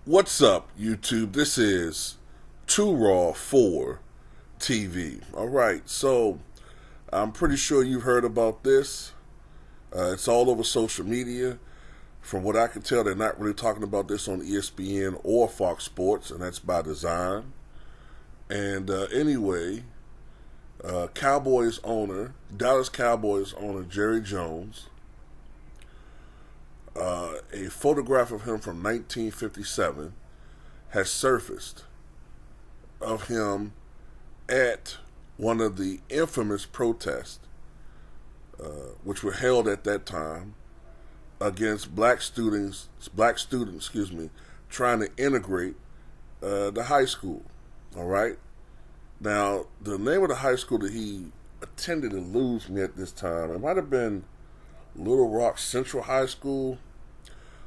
What's up, YouTube? This is Too Raw for TV. Alright, so I'm pretty sure you've heard about this. It's all over social media. From what I can tell, they're not really talking about this on ESPN or Fox Sports, and that's by design. And anyway, Dallas Cowboys owner Jerry Jones, a photograph of him from 1957 has surfaced of him at one of the infamous protests, which were held at that time against black students, trying to integrate the high school. All right. Now, the name of the high school that he attended eludes me at this time. It might have been Little Rock Central High School.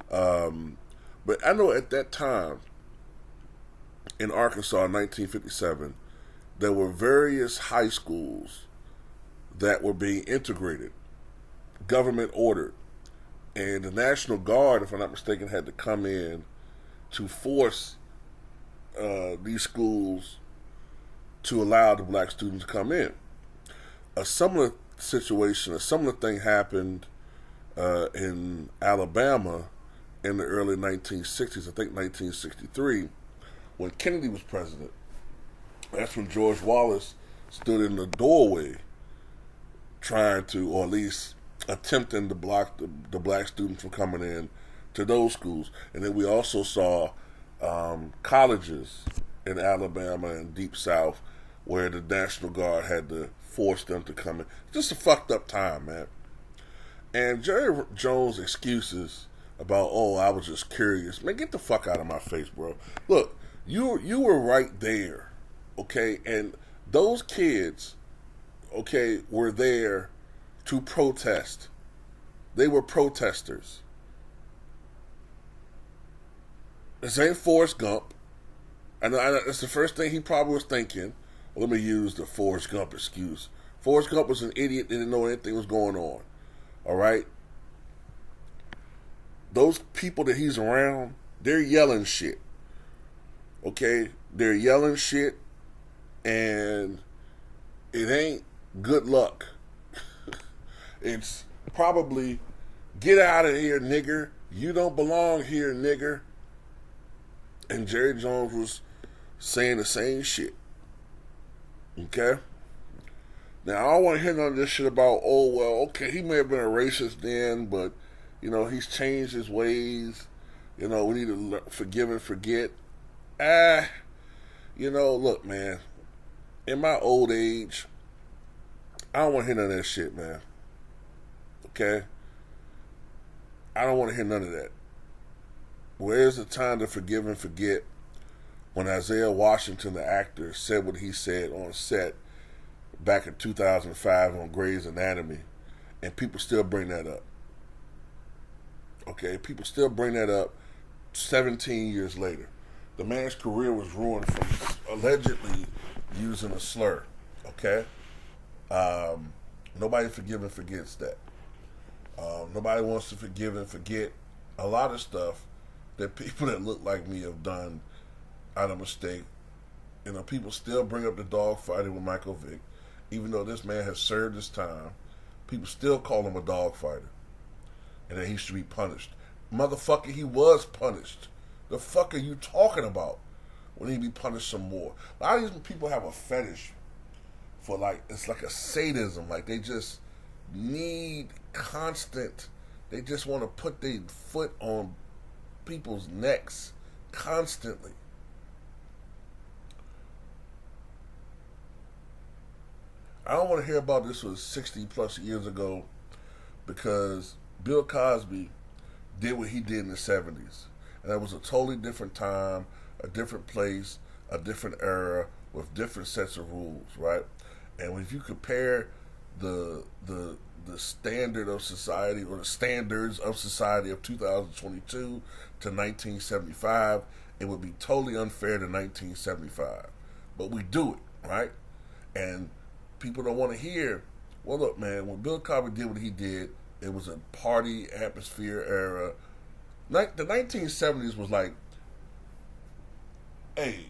But I know at that time in Arkansas in 1957, there were various high schools that were being integrated, government ordered. And the National Guard, if I'm not mistaken, had to come in to force these schools to allow the black students to come in. A similar situation, a similar thing happened in Alabama in the early 1960s, I think 1963, when Kennedy was president. That's when George Wallace stood in the doorway trying to, or at least attempting to block the black students from coming in to those schools. And then we also saw colleges in Alabama and Deep South where the National Guard had to force them to come in. Just a fucked up time, man. And Jerry Jones' excuses about, oh, I was just curious. Man, get the fuck out of my face, bro. Look, you were right there, okay? And those kids, okay, were there to protest. They were protesters. This ain't Forrest Gump. And that's the first thing he probably was thinking. Let me use the Forrest Gump excuse. Forrest Gump was an idiot, didn't know anything was going on. All right? Those people that he's around, they're yelling shit. Okay? They're yelling shit, and it ain't good luck. It's probably, get out of here, nigger. You don't belong here, nigger. And Jerry Jones was saying the same shit. Okay? Now, I don't want to hear none of this shit about, oh, well, okay, he may have been a racist then, but, you know, he's changed his ways. You know, we need to forgive and forget. You know, look, man, in my old age, I don't want to hear none of that shit, man. Okay? I don't want to hear none of that. Where's the time to forgive and forget when Isaiah Washington, the actor, said what he said on set back in 2005 on Grey's Anatomy, and people still bring that up. Okay? People still bring that up 17 years later. The man's career was ruined from allegedly using a slur. Okay? Nobody forgive and forgets that. Nobody wants to forgive and forget a lot of stuff that people that look like me have done out of mistake. You know, people still bring up the dog fighting with Michael Vick, even though this man has served his time. People still call him a dog fighter, and that he should be punished. Motherfucker, he was punished. The fuck are you talking about? When he be punished some more? A lot of these people have a fetish for, like, it's like a sadism. Like, they just need constant, they just want to put their foot on people's necks constantly. I don't want to hear about this was 60 plus years ago, because Bill Cosby did what he did in the 70s. And that was a totally different time, a different place, a different era with different sets of rules, right? And if you compare the standard of society, or the standards of society of 2022 to 1975, it would be totally unfair to 1975. But we do it, right? And people don't want to hear, well, look, man, when Bill Cosby did what he did, it was a party atmosphere era. The 1970s was like Hey,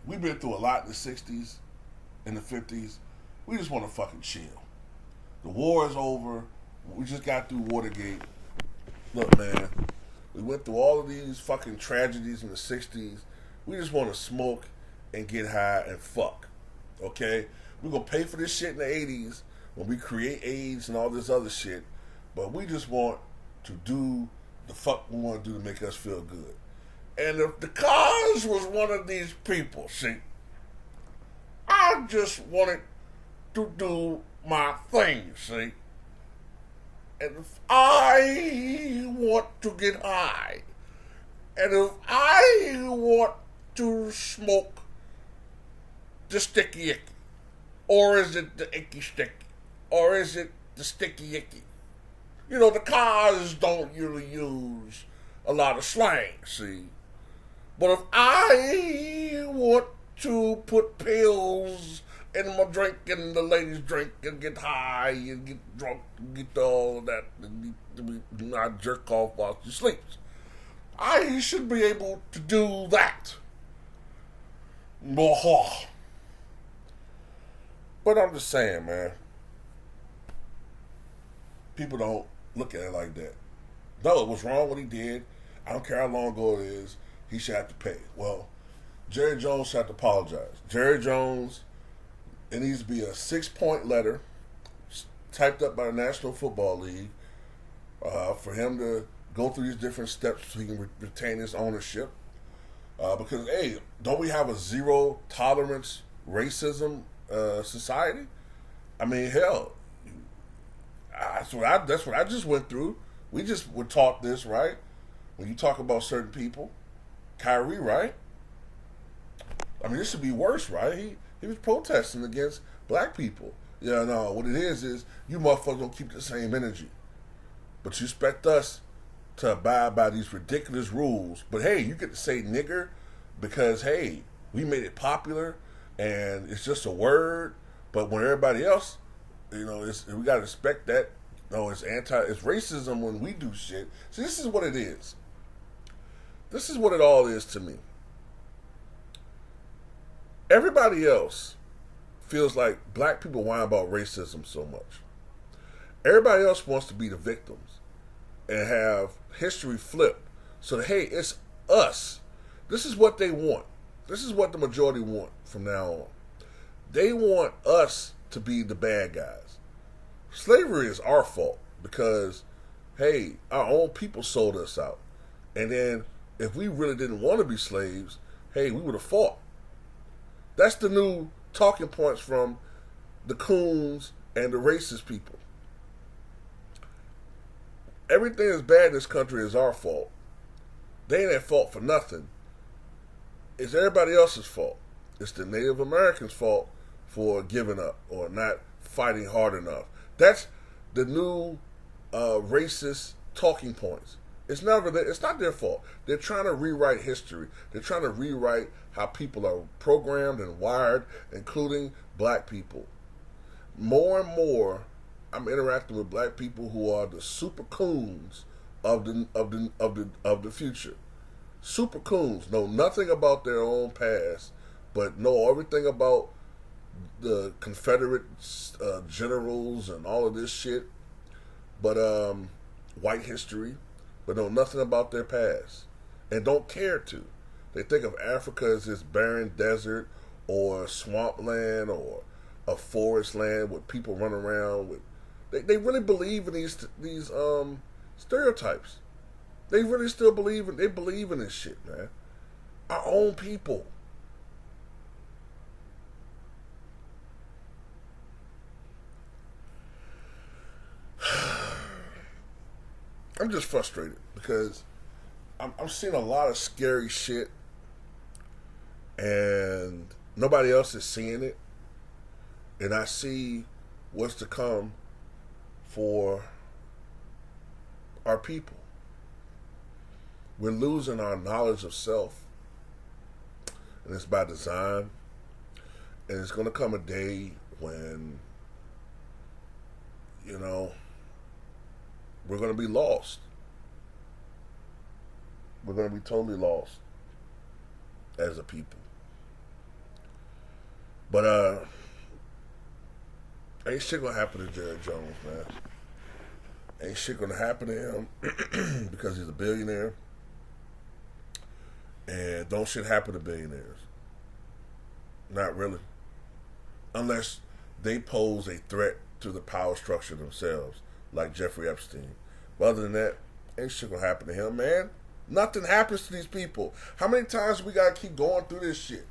we've been through a lot in the 60s and the 50s. We just want to fucking chill. The war is over. We just got through Watergate. Look, man, we went through all of these fucking tragedies in the 60s. We just want to smoke and get high and fuck. Okay? We're going to pay for this shit in the 80s when we create AIDS and all this other shit. But we just want to do the fuck we want to do to make us feel good. And if the cause was one of these people, see, I just wanted to do my thing, see. And if I want to get high, and if I want to smoke the sticky icky, or is it the icky sticky, or is it the sticky icky? You know, the cars don't usually use a lot of slang, see. But if I want to put pills in my drink and the ladies drink and get high and get drunk and get all of that and not jerk off while she sleeps, I should be able to do that. But I'm just saying, man, people don't look at it like that. No, it was wrong what he did. I don't care how long ago it is. He should have to pay. Well, Jerry Jones should have to apologize. Jerry Jones, it needs to be a 6-point letter typed up by the National Football League for him to go through these different steps so he can retain his ownership. Because, hey, don't we have a zero tolerance racism society? I mean, hell, that's what I just went through. We just were taught this, right? When you talk about certain people, Kyrie, right? I mean, this should be worse, right? He was protesting against black people. Yeah, no, what it is you motherfuckers don't keep the same energy. But you expect us to abide by these ridiculous rules. But hey, you get to say nigger because, hey, we made it popular and it's just a word. But when everybody else, you know, we got to respect that. No, it's racism when we do shit. See, this is what it is. This is what it all is to me. Everybody else feels like black people whine about racism so much. Everybody else wants to be the victims and have history flipped. So that, hey, it's us. This is what they want. This is what the majority want from now on. They want us to be the bad guys. Slavery is our fault because, hey, our own people sold us out. And then if we really didn't want to be slaves, hey, we would have fought. That's the new talking points from the coons and the racist people. Everything that's bad in this country is our fault. They ain't at fault for nothing. It's everybody else's fault. It's the Native Americans' fault for giving up or not fighting hard enough. That's the new racist talking points. It's not their fault. They're trying to rewrite history. They're trying to rewrite how people are programmed and wired, including black people. More and more, I'm interacting with black people who are the super coons of the future. Super coons know nothing about their own past, but know everything about the Confederate generals and all of this shit. But white history, but know nothing about their past and don't care to. They think of Africa as this barren desert or swampland or a forest land with people running around with. They really believe in these stereotypes. They really still believe in this shit, man. Our own people. I'm just frustrated because I'm seeing a lot of scary shit and nobody else is seeing it. And I see what's to come for our people. We're losing our knowledge of self. And it's by design. And it's going to come a day when, you know, we're going to be lost. We're going to be totally lost. as a people. But ain't shit gonna happen to Jared Jones, man. Ain't shit gonna happen to him because he's a billionaire. And don't shit happen to billionaires. Not really. Unless they pose a threat to the power structure themselves, like Jeffrey Epstein. But other than that, ain't shit gonna happen to him, man. Nothing happens to these people. How many times we gotta keep going through this shit?